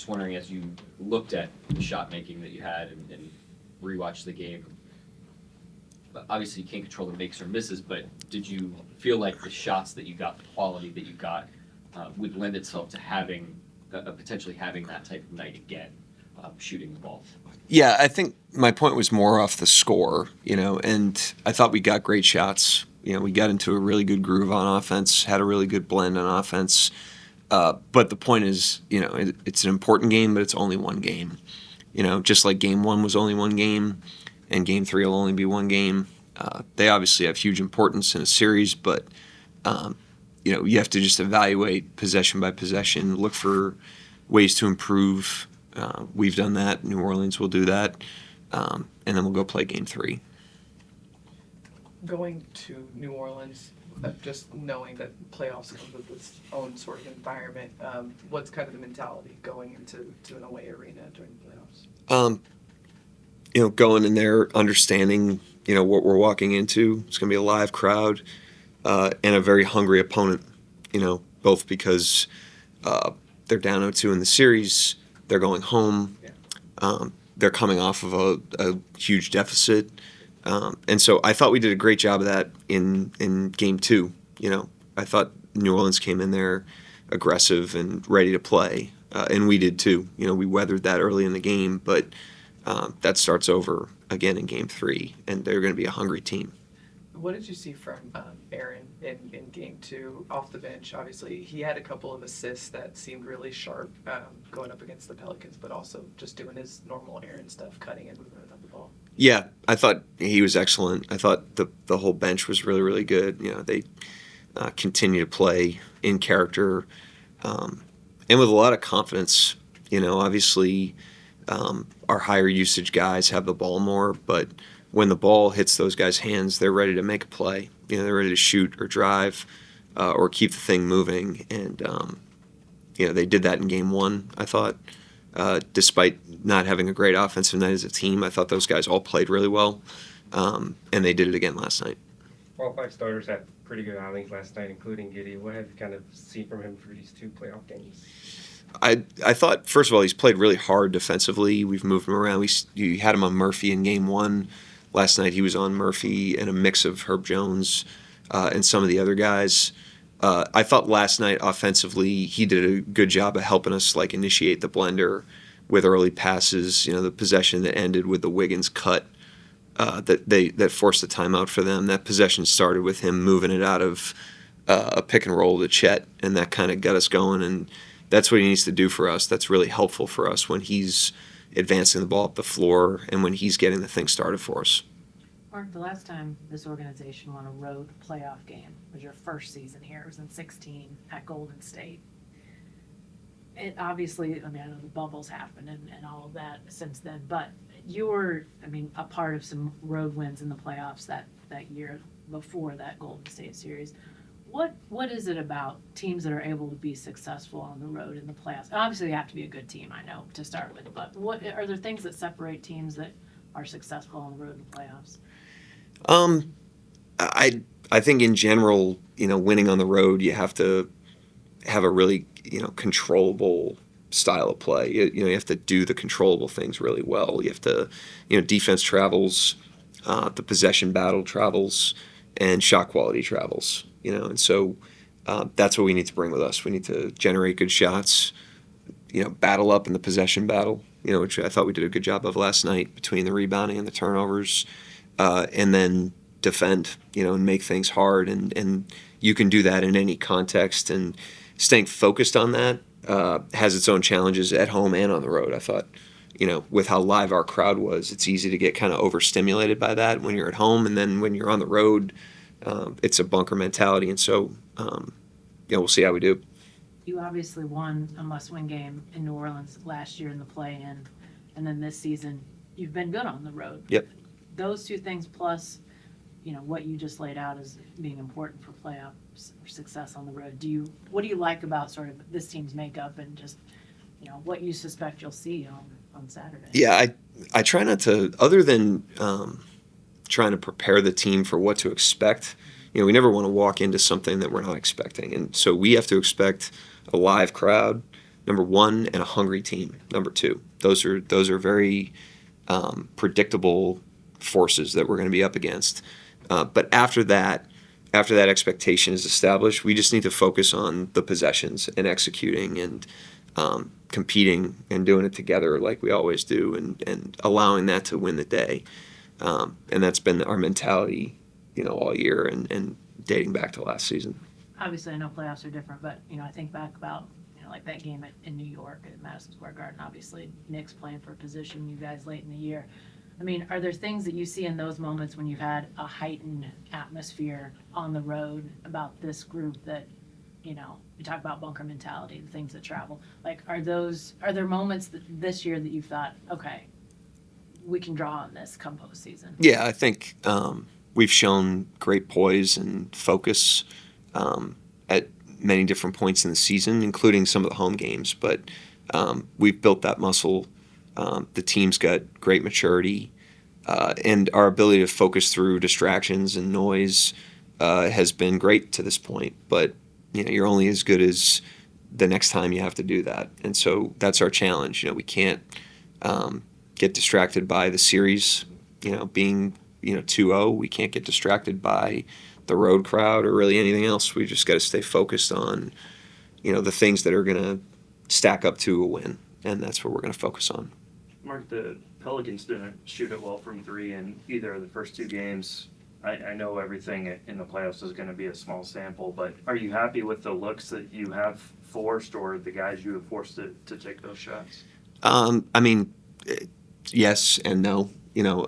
just wondering, as you looked at the shot making that you had and rewatched the game, obviously you can't control the makes or misses, but did you feel like the shots that you got, the quality that you got, would lend itself to having potentially having that type of night again, shooting the ball? Yeah, I think my point was more off the score, and I thought we got great shots. We got into a really good groove on offense, had a really good blend on offense. But the point is, it's an important game, but it's only one game. Just like game one was only one game, and game three will only be one game. They obviously have huge importance in a series, but you have to just evaluate possession by possession, look for ways to improve. We've done that. New Orleans will do that, and then we'll go play game three. Going to New Orleans, just knowing that playoffs come with its own sort of environment, what's kind of the mentality going into an away arena during the playoffs? Going in there, understanding, what we're walking into. It's going to be a live crowd and a very hungry opponent, both because they're down 0-2 in the series, they're going home, they're coming off of a huge deficit. And so I thought we did a great job of that in game two. I thought New Orleans came in there aggressive and ready to play, and we did too. We weathered that early in the game, but that starts over again in game three, and they're going to be a hungry team. What did you see from Aaron in game two off the bench? Obviously, he had a couple of assists that seemed really sharp going up against the Pelicans, but also just doing his normal Aaron stuff, cutting and moving without the ball. Yeah, I thought he was excellent. I thought the whole bench was really, really good. They continue to play in character and with a lot of confidence. Obviously, our higher usage guys have the ball more, but when the ball hits those guys' hands, they're ready to make a play. They're ready to shoot or drive or keep the thing moving. And, they did that in game one, I thought. Despite not having a great offensive night as a team, I thought those guys all played really well, and they did it again last night. All five starters had pretty good outings last night, including Giddey. What have you kind of seen from him for these two playoff games? I thought, first of all, he's played really hard defensively. We've moved him around. You had him on Murphy in game one. Last night he was on Murphy and a mix of Herb Jones and some of the other guys. I thought last night offensively he did a good job of helping us initiate the blender with early passes. The possession that ended with the Wiggins cut that forced the timeout for them. That possession started with him moving it out of a pick and roll to Chet, and that kind of got us going. And that's what he needs to do for us. That's really helpful for us when he's advancing the ball up the floor and when he's getting the thing started for us. Mark, the last time this organization won a road playoff game was your first season here. It was in 2016 at Golden State. It obviously, I know the bubbles happened and all of that since then, but you were, a part of some road wins in the playoffs that year before that Golden State series. What is it about teams that are able to be successful on the road in the playoffs? Obviously, they have to be a good team, I know, to start with, but what are there things that separate teams that are successful on the road in the playoffs? I think in general, winning on the road, you have to have a really, controllable style of play. You have to do the controllable things really well. You have to, defense travels, the possession battle travels, and shot quality travels. And so that's what we need to bring with us. We need to generate good shots, battle up in the possession battle, which I thought we did a good job of last night between the rebounding and the turnovers, and then defend, and make things hard. And you can do that in any context. And staying focused on that has its own challenges at home and on the road. I thought, with how live our crowd was, it's easy to get kind of overstimulated by that when you're at home. And then when you're on the road, it's a bunker mentality. And so, we'll see how we do. You obviously won a must-win game in New Orleans last year in the play-in, and then this season you've been good on the road. Yep. Those two things plus, what you just laid out as being important for playoff success on the road. What do you like about sort of this team's makeup and just, what you suspect you'll see on Saturday? Yeah, I try not to, other than trying to prepare the team for what to expect. We never want to walk into something that we're not expecting. And so we have to expect a live crowd. number one, and a hungry team, number two. Those are very predictable forces that we're going to be up against. But after that expectation is established, we just need to focus on the possessions and executing and competing and doing it together like we always do, and allowing that to win the day. And that's been our mentality, all year and dating back to last season. Obviously, I know playoffs are different, but, I think back about, like that game in New York at Madison Square Garden. Obviously, Knicks playing for a position, you guys late in the year. I mean, are there things that you see in those moments when you've had a heightened atmosphere on the road about this group that, you talk about bunker mentality, the things that travel. Like, are there moments this year that you thought, okay, we can draw on this come postseason? Yeah, I think we've shown great poise and focus at many different points in the season, including some of the home games. But we've built that muscle. The team's got great maturity, and our ability to focus through distractions and noise has been great to this point. But you're only as good as the next time you have to do that, and so that's our challenge. We can't get distracted by the series, being 2-0. We can't get distracted by the road crowd or really anything else. We just got to stay focused on the things that are going to stack up to a win, and that's what we're going to focus on. Mark, the Pelicans didn't shoot it well from three in either of the first two games. I know everything in the playoffs is going to be a small sample, but are you happy with the looks that you have forced or the guys you have forced to take those shots? I mean, yes and no.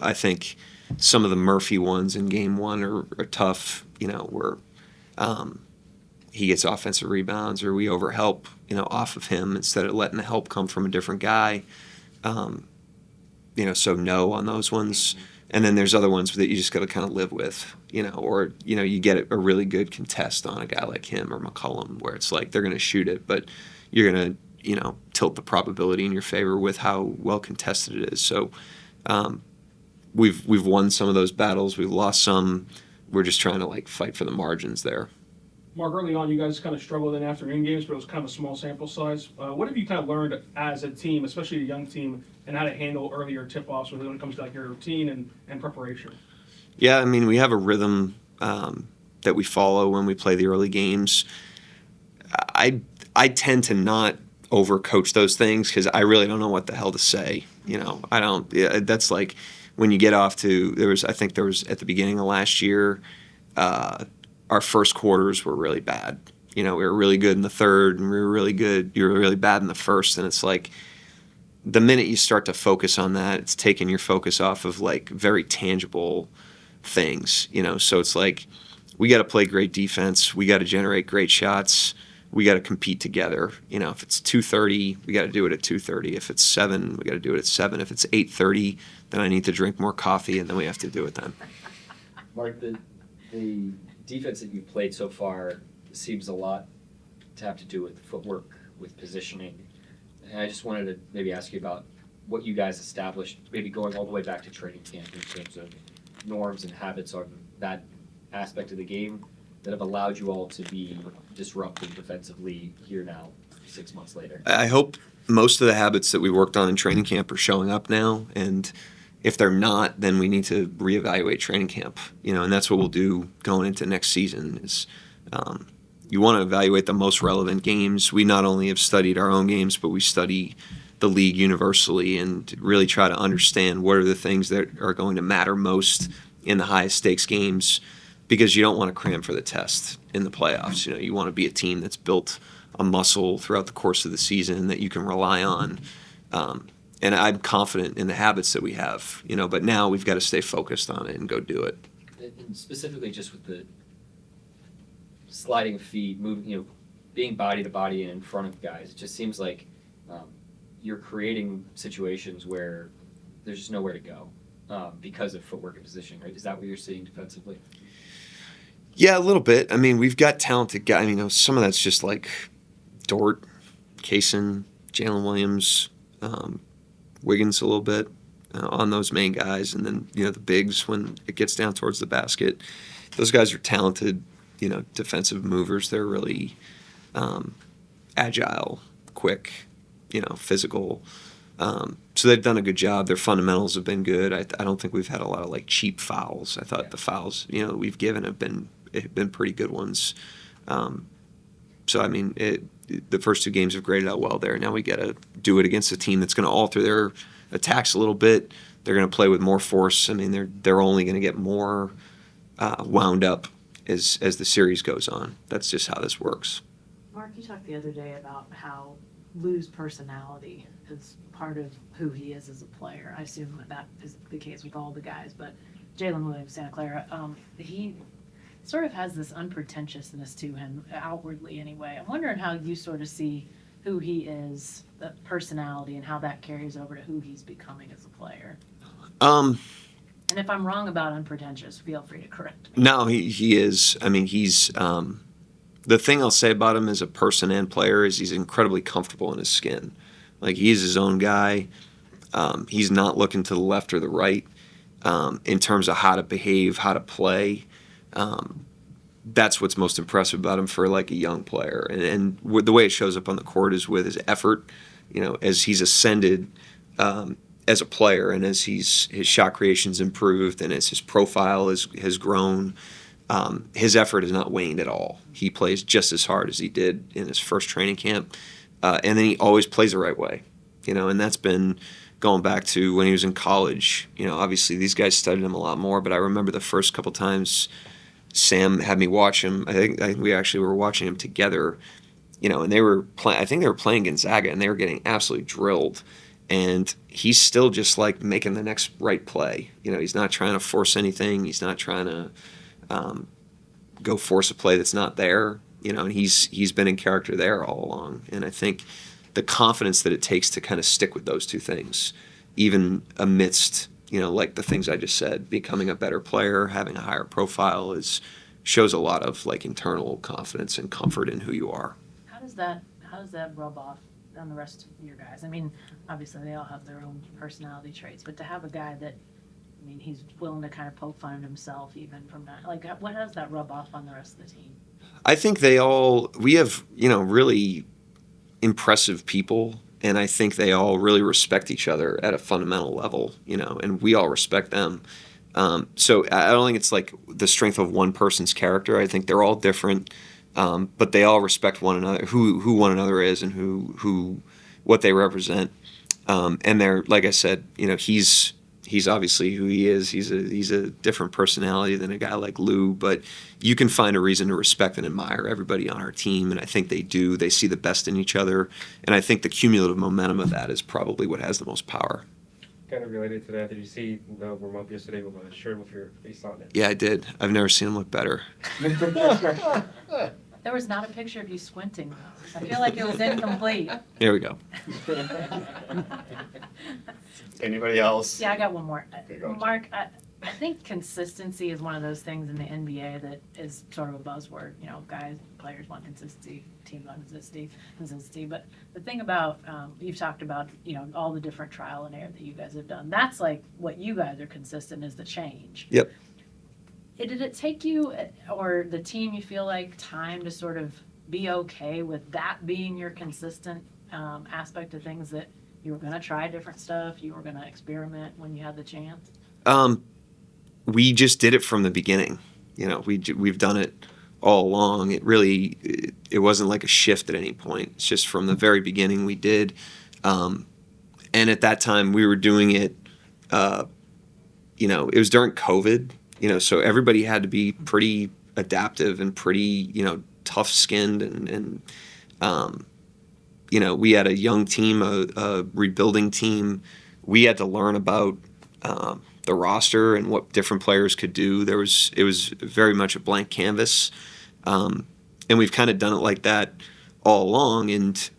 I think some of the Murphy ones in game one are tough, where he gets offensive rebounds or we overhelp, off of him instead of letting the help come from a different guy. So no on those ones. And then there's other ones that you just got to kind of live with, or, you get a really good contest on a guy like him or McCollum where it's like they're going to shoot it, but you're going to, tilt the probability in your favor with how well contested it is. So we've won some of those battles. We've lost some. We're just trying to fight for the margins there. Mark, early on, you guys kind of struggled in afternoon games, but it was kind of a small sample size. What have you kind of learned as a team, especially a young team, and how to handle earlier tip-offs when it comes to your routine and preparation? Yeah, I mean, we have a rhythm that we follow when we play the early games. I tend to not overcoach those things because I really don't know what the hell to say. I don't. Yeah, that's like when you get off to I think there was at the beginning of last year. Our first quarters were really bad. We were really good in the third, and we were really good. You were really bad in the first, and it's like the minute you start to focus on that, it's taking your focus off of very tangible things. So it's like we got to play great defense. We got to generate great shots. We got to compete together. If it's 2:30, we got to do it at 2:30. If it's 7, we got to do it at 7. If it's 8:30, then I need to drink more coffee, and then we have to do it then. Mark, the defense that you've played so far seems a lot to have to do with footwork, with positioning. And I just wanted to maybe ask you about what you guys established, maybe going all the way back to training camp in terms of norms and habits on that aspect of the game that have allowed you all to be disruptive defensively here now, 6 months later. I hope most of the habits that we worked on in training camp are showing up now, and if they're not, then we need to reevaluate training camp, and that's what we'll do going into next season is you want to evaluate the most relevant games. We not only have studied our own games, but we study the league universally and really try to understand what are the things that are going to matter most in the highest stakes games, because you don't want to cram for the test in the playoffs. You want to be a team that's built a muscle throughout the course of the season that you can rely on. And I'm confident in the habits that we have, but now we've got to stay focused on it and go do it. And specifically just with the sliding feet, moving, being body to body and in front of guys, it just seems like you're creating situations where there's just nowhere to go because of footwork and positioning, right? Is that what you're seeing defensively? Yeah, a little bit. I mean, we've got talented guys. Some of that's just like Dort, Kaysen, Jalen Williams, Wiggins a little bit on those main guys, and then the bigs when it gets down towards the basket. Those guys are talented, defensive movers. They're really agile, quick, physical. So they've done a good job. Their fundamentals have been good. I don't think we've had a lot of like cheap fouls. I thought the fouls, that we've given have been pretty good ones. So I mean, the first 2 games have graded out well there. Now we got to do it against a team that's going to alter their attacks a little bit. They're going to play with more force. I mean, they're only going to get more wound up as the series goes on. That's just how this works. Mark, you talked the other day about how Lou's personality is part of who he is as a player. I assume that is the case with all the guys, but Jalen Williams, Santa Clara, he sort of has this unpretentiousness to him, outwardly anyway. I'm wondering how you sort of see who he is, the personality, and how that carries over to who he's becoming as a player. And if I'm wrong about unpretentious, feel free to correct me. No, he is. I mean, he's the thing I'll say about him as a person and player is he's incredibly comfortable in his skin. Like, he's his own guy. He's not looking to the left or the right in terms of how to behave, how to play. That's what's most impressive about him for like a young player. And the way it shows up on the court is with his effort, as he's ascended as a player and as his shot creation's improved and as his profile has grown, his effort has not waned at all. He plays just as hard as he did in his first training camp. And then he always plays the right way, and that's been going back to when he was in college. Obviously these guys studied him a lot more, but I remember the first couple times Sam had me watch him. I think we actually were watching him together, and they were I think they were playing Gonzaga, and they were getting absolutely drilled. And he's still just like making the next right play. He's not trying to force anything. He's not trying to go force a play that's not there. And he's been in character there all along. And I think the confidence that it takes to kind of stick with those 2 things, even amidst like the things I just said, becoming a better player, having a higher profile, shows a lot of like internal confidence and comfort in who you are. How does that rub off on the rest of your guys? I mean, obviously they all have their own personality traits, but to have a guy that, he's willing to kind of poke fun at himself even from that, like, how does that rub off on the rest of the team? I think we have, really impressive people. And I think they all really respect each other at a fundamental level, and we all respect them. So I don't think it's like the strength of one person's character. I think they're all different, but they all respect one another, who one another is and what they represent. And they're, like I said, he's obviously who he is. He's a different personality than a guy like Lou, but you can find a reason to respect and admire everybody on our team, and I think they do. They see the best in each other, and I think the cumulative momentum of that is probably what has the most power. Kind of related to that, did you see the warm up yesterday with a shirt with your face on it? Yeah, I did. I've never seen him look better. There was not a picture of you squinting, though. I feel like it was incomplete. Here we go. Anybody else? Yeah, I got one more. Okay, go. Mark, I think consistency is one of those things in the NBA that is sort of a buzzword. Players want consistency, teams want consistency. But the thing about, you've talked about, all the different trial and error that you guys have done. That's like what you guys are consistent is the change. Yep. Did it take you or the team, you feel like, time to sort of be okay with that being your consistent aspect of things, that you were going to try different stuff, you were going to experiment when you had the chance? We just did it from the beginning. We've done it all along. It wasn't like a shift at any point. It's just from the very beginning we did. And at that time we were doing it, it was during COVID, so everybody had to be pretty adaptive and pretty, tough skinned and we had a young team, a rebuilding team. We had to learn about the roster and what different players could do. It was very much a blank canvas, and we've kind of done it like that all along. And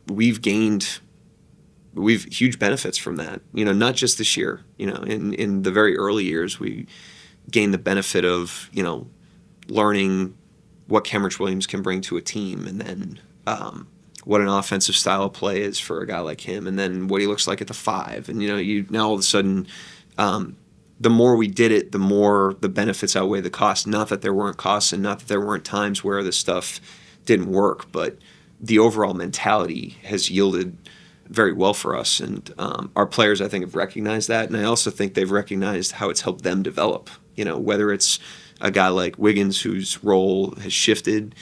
we've huge benefits from that. Not just this year. In the very early years, we gained the benefit of learning what Kenrich Williams can bring to a team, and then what an offensive style of play is for a guy like him, and then what he looks like at the 5. And now all of a sudden, the more we did it, the more the benefits outweigh the costs. Not that there weren't costs, and not that there weren't times where the stuff didn't work, but the overall mentality has yielded very well for us. And our players, I think, have recognized that. And I also think they've recognized how it's helped them develop. Whether it's a guy like Wiggins whose role has shifted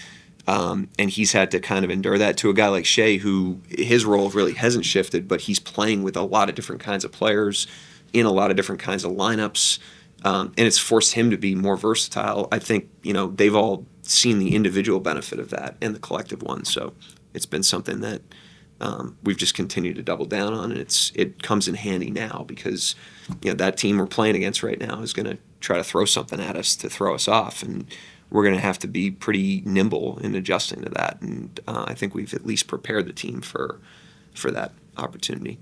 and he's had to kind of endure that, to a guy like Shea who his role really hasn't shifted, but he's playing with a lot of different kinds of players in a lot of different kinds of lineups. And it's forced him to be more versatile. I think, they've all seen the individual benefit of that and the collective one. So it's been something that we've just continued to double down on, and it comes in handy now because that team we're playing against right now is going to try to throw something at us to throw us off, and we're going to have to be pretty nimble in adjusting to that. And I think we've at least prepared the team for that opportunity.